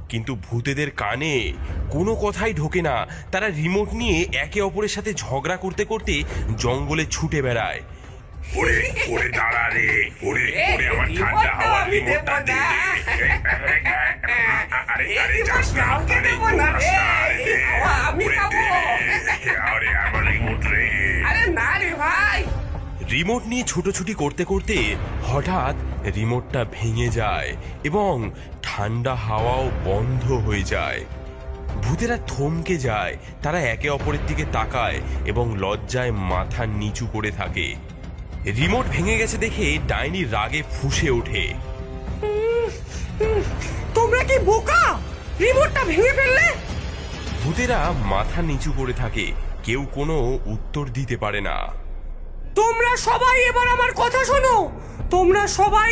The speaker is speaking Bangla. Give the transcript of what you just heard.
কিন্তু ভূতেদের কানে কোনো কথাই ঢোকে না। তারা রিমোট নিয়ে একে অপরের সাথে ঝগড়া করতে করতে জঙ্গলে ছুটে বেড়ায়। ওরে ওরে দাঁড়া রে, ওরে ওরে আমার ঠান্ডা হাওয়ার রিমোটটা দে। আরে আরে যাস না, আরে আরে আমার রিমোট রে। আরে না রে ভাই। রিমোট নিয়ে ছুটোছুটি করতে করতে হঠাৎ রিমোটটা ভেঙে যায় এবং ঠান্ডা হাওয়াও বন্ধ হয়ে যায়। ভূতেরা থমকে যায়। তারা একে অপরের দিকে তাকায় এবং লজ্জায় মাথা নিচু করে থাকে। রিমোট ভেঙে গেছে দেখে ডাইনি রাগে ফুঁসে ওঠে। তোমরা কি বোকা? রিমোটটা ভেঙে ফেললে। ভূতেরা মাথা নিচু করে থাকে, কেউ কোনো উত্তর দিতে পারে না। তোমরা সবাই এবার আমার কথা শোনো। তোমরা সবাই